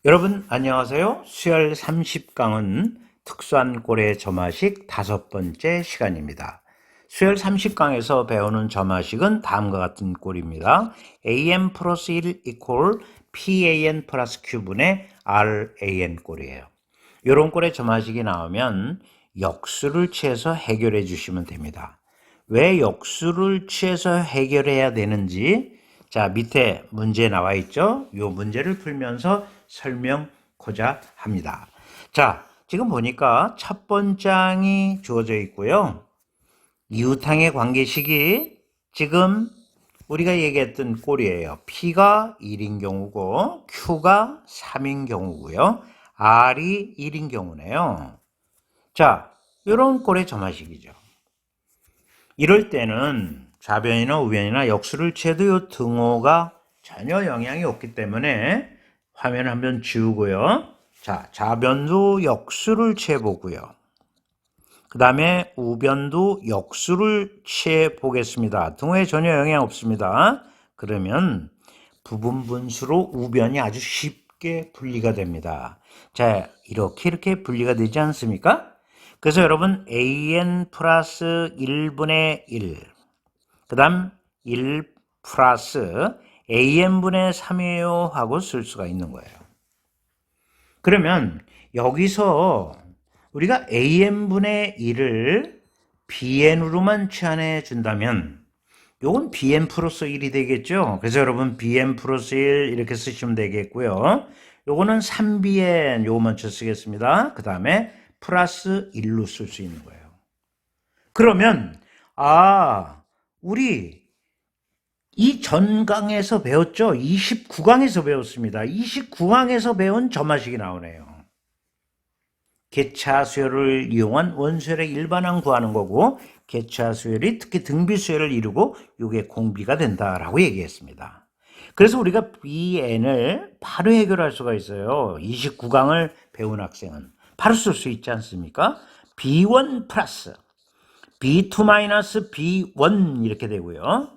여러분 안녕하세요. 수열 30강은 특수한 꼴의 점화식 5번째 시간입니다. 수열 30강에서 배우는 점화식은 다음과 같은 꼴입니다. an 플러스 1 이퀄 pan 플러스 q분의 ran 꼴이에요. 이런 꼴의 점화식이 나오면 역수를 취해서 해결해 주시면 됩니다. 왜 역수를 취해서 해결해야 되는지 자, 밑에 문제 나와 있죠? 이 문제를 풀면서 설명하고자 합니다. 자, 지금 보니까 첫 번장이 주어져 있고요. 이웃항의 관계식이 지금 우리가 얘기했던 꼴이에요. P가 1인 경우고 Q가 3인 경우고요. R이 1인 경우네요. 자, 이런 꼴의 점화식이죠. 이럴 때는 좌변이나 우변이나 역수를 취해도 이 등호가 전혀 영향이 없기 때문에 화면을 한번 지우고요. 자, 좌변도 역수를 취해보고요. 그 다음에 우변도 역수를 취해보겠습니다. 등호에 전혀 영향 없습니다. 그러면 부분분수로 우변이 아주 쉽게 분리가 됩니다. 자, 이렇게 분리가 되지 않습니까? 그래서 여러분 an 플러스 1분의 1, 그 다음 1 플러스 an분의 3이에요 하고 쓸 수가 있는 거예요. 그러면 여기서 우리가 an분의 1을 bn으로만 취환해 준다면 요건 bn 플러스 1이 되겠죠. 그래서 여러분 bn 플러스 1 이렇게 쓰시면 되겠고요. 요거는 3bn 요거 먼저 쓰겠습니다. 그 다음에 플러스 1로 쓸 수 있는 거예요. 그러면 우리 이 전강에서 배웠죠? 29강에서 배웠습니다. 29강에서 배운 점화식이 나오네요. 개차수열을 이용한 원수열의 일반항 구하는 거고 개차수열이 특히 등비수열을 이루고 이게 공비가 된다라고 얘기했습니다. 그래서 우리가 bn을 바로 해결할 수가 있어요. 29강을 배운 학생은 바로 쓸 수 있지 않습니까? b1 플러스 b2 마이너스 b1 이렇게 되고요.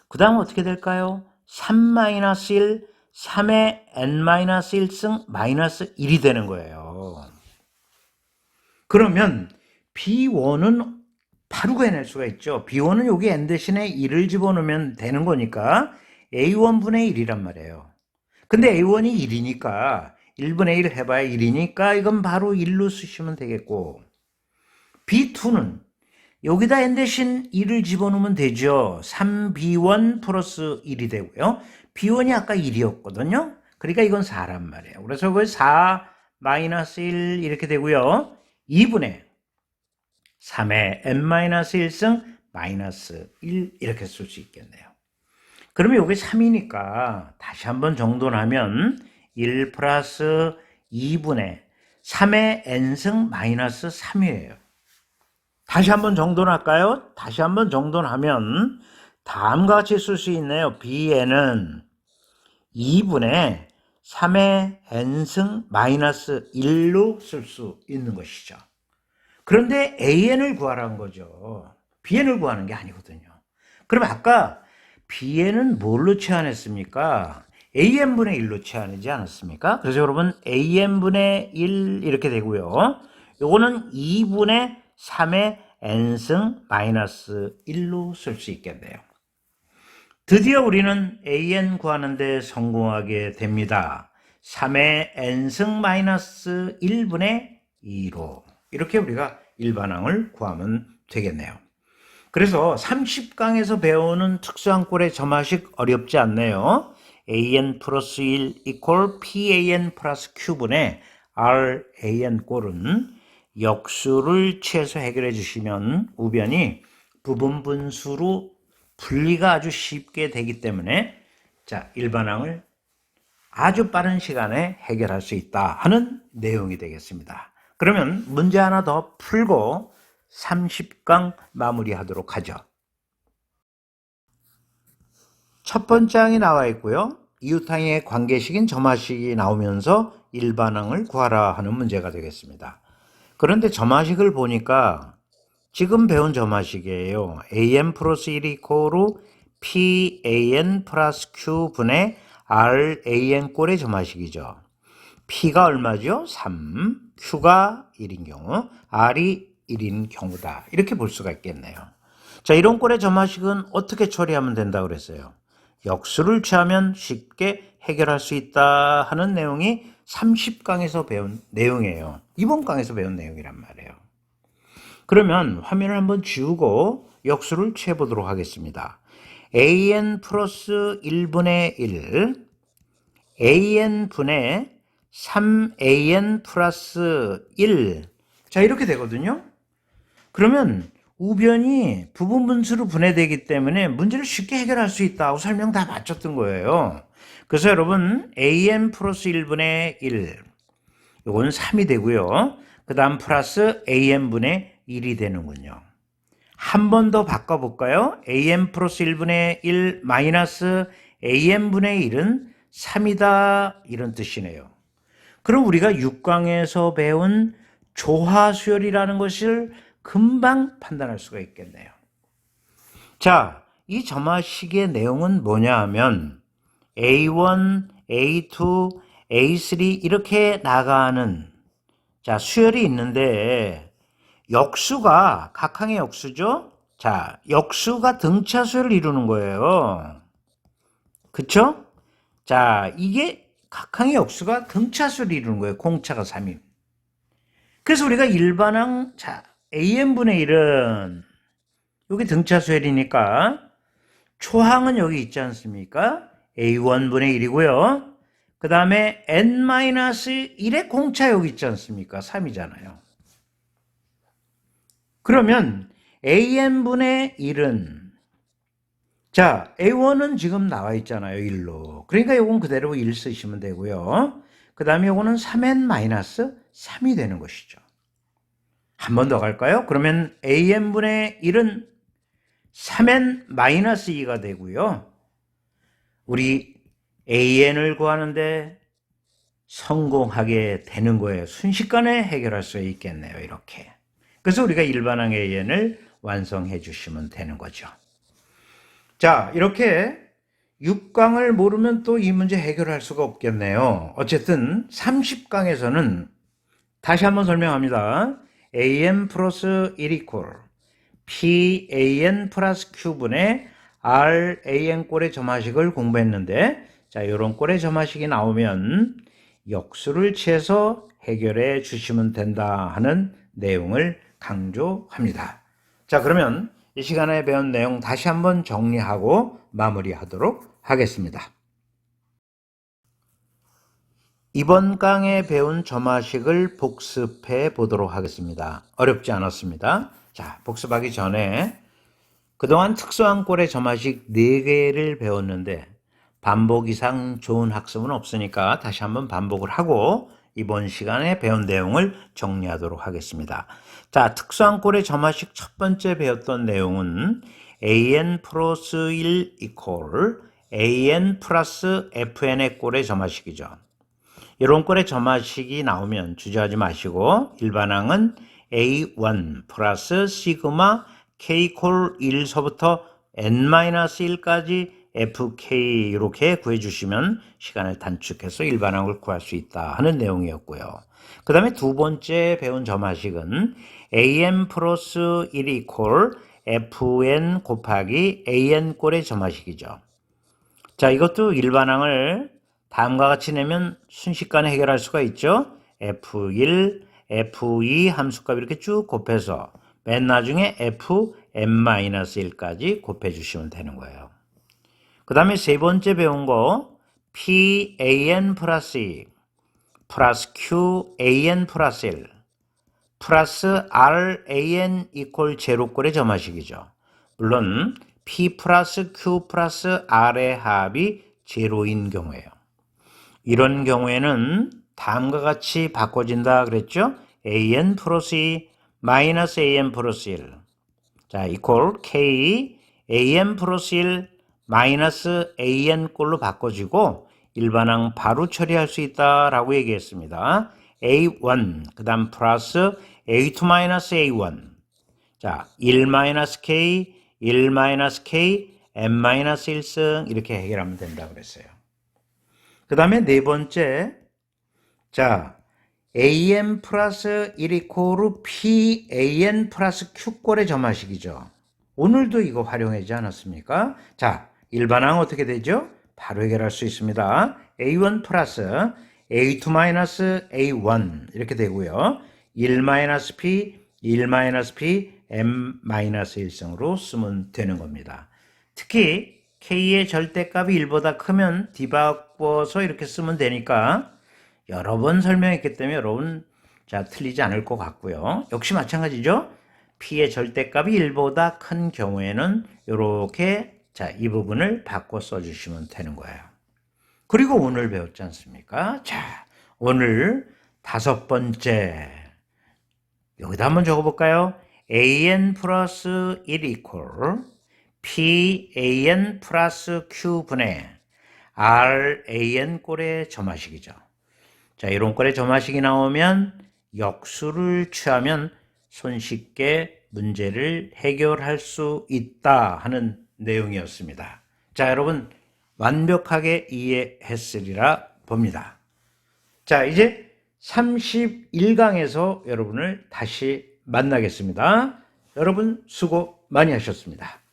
그 다음 어떻게 될까요? 3 마이너스 1, 3의 n 마이너스 1승 마이너스 1이 되는 거예요. 그러면 b1은 바로 구해낼 수가 있죠. b1은 여기 n 대신에 1을 집어넣으면 되는 거니까 a1분의 1이란 말이에요. 근데 a1이 1이니까 1분의 1 해봐야 1이니까 이건 바로 1로 쓰시면 되겠고 b2는 여기다 n 대신 1을 집어넣으면 되죠. 3b1 플러스 1이 되고요. b1이 아까 1이었거든요. 그러니까 이건 4란 말이에요. 그래서 그 4 마이너스 1 이렇게 되고요. 2분의 3의 n-1승 마이너스 1 이렇게 쓸 수 있겠네요. 그러면 여기 3이니까 다시 한번 정돈하면 1 플러스 2분의 3의 n승 마이너스 3이에요. 다시 한번 정돈할까요? 다시 한번 정돈하면 다음과 같이 쓸 수 있네요. bn은 2분의 3의 n승 마이너스 1로 쓸 수 있는 것이죠. 그런데 an을 구하라는 거죠. bn을 구하는 게 아니거든요. 그럼 아까 bn은 뭘로 취환했습니까? an분의 1로 취환하지 않았습니까? 그래서 여러분 an분의 1 이렇게 되고요. 요거는 2분의 3의 n승 마이너스 1로 쓸 수 있겠네요. 드디어 우리는 an 구하는데 성공하게 됩니다. 3의 n승 마이너스 1분의 2로 이렇게 우리가 일반항을 구하면 되겠네요. 그래서 30강에서 배우는 특수한 꼴의 점화식 어렵지 않네요. an 플러스 1 이퀄 pan 플러스 q분의 ran 꼴은 역수를 취해서 해결해 주시면 우변이 부분분수로 분리가 아주 쉽게 되기 때문에 자, 일반항을 아주 빠른 시간에 해결할 수 있다 하는 내용이 되겠습니다. 그러면 문제 하나 더 풀고 30강 마무리하도록 하죠. 첫 번째 항이 나와 있고요. 이웃항의 관계식인 점화식이 나오면서 일반항을 구하라 하는 문제가 되겠습니다. 그런데 점화식을 보니까 지금 배운 점화식이에요. an 플러스 1 이코로 pan 플러스 q분의 ran 꼴의 점화식이죠. P가 얼마죠? 3, Q가 1인 경우, R이 1인 경우다. 이렇게 볼 수가 있겠네요. 자, 이런 꼴의 점화식은 어떻게 처리하면 된다고 그랬어요? 역수를 취하면 쉽게 해결할 수 있다 하는 내용이 30강에서 배운 내용이에요. 이번 강에서 배운 내용이란 말이에요. 그러면 화면을 한번 지우고 역수를 취해보도록 하겠습니다. an 플러스 1분의 1, an 분의 3an 플러스 1. 자, 이렇게 되거든요. 그러면 우변이 부분분수로 분해되기 때문에 문제를 쉽게 해결할 수 있다고 설명 다 마쳤던 거예요. 그래서 여러분 an 플러스 1분의 1, 이건 3이 되고요. 그 다음 플러스 an분의 1이 되는군요. 한 번 더 바꿔볼까요? an 플러스 1분의 1 마이너스 an분의 1은 3이다, 이런 뜻이네요. 그럼 우리가 6강에서 배운 조화수열이라는 것을 금방 판단할 수가 있겠네요. 자, 이 점화식의 내용은 뭐냐 하면 A1, A2, A3 이렇게 나가는 자, 수열이 있는데 역수가 각항의 역수죠? 자, 역수가 등차 수열을 이루는 거예요. 그쵸? 자, 이게 각항의 역수가 등차 수열을 이루는 거예요. 공차가 3이. 그래서 우리가 일반항, 자, an분의 1은 여기 등차 수열이니까 초항은 여기 있지 않습니까? a1분의 1이고요. 그 다음에 n-1의 공차 여기 있지 않습니까? 3이잖아요. 그러면 an분의 1은 자, a1은 지금 나와 있잖아요. 1로. 그러니까 이건 그대로 1 쓰시면 되고요. 그 다음에 이거는 3n-3이 되는 것이죠. 한 번 더 갈까요? 그러면 an분의 1은 3n-2가 되고요. 우리 an을 구하는데 성공하게 되는 거예요. 순식간에 해결할 수 있겠네요. 이렇게. 그래서 우리가 일반항 an을 완성해 주시면 되는 거죠. 자, 이렇게 6강을 모르면 또 이 문제 해결할 수가 없겠네요. 어쨌든 30강에서는 다시 한번 설명합니다. an 플러스 1 이퀄 pan 플러스 q분의 ran 꼴의 점화식을 공부했는데 자, 이런 꼴의 점화식이 나오면 역수를 취해서 해결해 주시면 된다 하는 내용을 강조합니다. 자, 그러면 이 시간에 배운 내용 다시 한번 정리하고 마무리하도록 하겠습니다. 이번 강에 배운 점화식을 복습해 보도록 하겠습니다. 어렵지 않았습니다. 자, 복습하기 전에 그동안 특수한 꼴의 점화식 4개를 배웠는데 반복 이상 좋은 학습은 없으니까 다시 한번 반복을 하고 이번 시간에 배운 내용을 정리하도록 하겠습니다. 자, 특수한 꼴의 점화식 첫 번째 배웠던 내용은 an 플러스 1 이퀄 an 플러스 fn의 꼴의 점화식이죠. 이런 꼴의 점화식이 나오면 주저하지 마시고 일반항은 a1 플러스 시그마 k콜 1서부터 n-1까지 fk 이렇게 구해주시면 시간을 단축해서 일반항을 구할 수 있다 하는 내용이었고요. 그 다음에 두 번째 배운 점화식은 an 플러스 1 이퀄 fn 곱하기 an 꼴의 점화식이죠. 자, 이것도 일반항을 다음과 같이 내면 순식간에 해결할 수가 있죠. f1, f2 함수값 이렇게 쭉 곱해서 맨 나중에 fn-1까지 곱해주시면 되는 거예요. 그 다음에 세 번째 배운 거 pan 플러스 2 플러스 qan 플러스 1 플러스 ran 이퀄 제로꼴의 점화식이죠. 물론 p 플러스 q 플러스 r의 합이 제로인 경우예요. 이런 경우에는 다음과 같이 바꿔진다 그랬죠. an 플러스 2 마이너스 an 플러스 1 자, 이퀄 k an 플러스 1 마이너스 an 꼴로 바꿔지고 일반항 바로 처리할 수 있다라고 얘기했습니다. a1 그 다음 플러스 a2 마이너스 a1 자, 1 마이너스 k 1 마이너스 k n 마이너스 1승 이렇게 해결하면 된다고 그랬어요. 그 다음에 네 번째 자, an 플러스 1 이코르 pan 플러스 q꼴의 점화식이죠. 오늘도 이거 활용하지 않았습니까? 자, 일반항 어떻게 되죠? 바로 해결할 수 있습니다. a1 플러스 a2 마이너스 a1 이렇게 되고요. 1 마이너스 p, 1 마이너스 p, m 마이너스 1승으로 쓰면 되는 겁니다. 특히 k의 절대값이 1보다 크면 뒤바꿔서 이렇게 쓰면 되니까 여러 번 설명했기 때문에 여러분 자 틀리지 않을 것 같고요. 역시 마찬가지죠. p의 절대값이 1보다 큰 경우에는 이렇게 자, 이 부분을 바꿔 써주시면 되는 거예요. 그리고 오늘 배웠지 않습니까? 자, 오늘 5번째 여기다 한번 적어볼까요? an 플러스 1 이퀄 pan 플러스 q분의 ran 꼴의 점화식이죠. 자, 이런 꼴의 점화식이 나오면 역수를 취하면 손쉽게 문제를 해결할 수 있다 하는 내용이었습니다. 자, 여러분 완벽하게 이해했으리라 봅니다. 자, 이제 31강에서 여러분을 다시 만나겠습니다. 여러분 수고 많이 하셨습니다.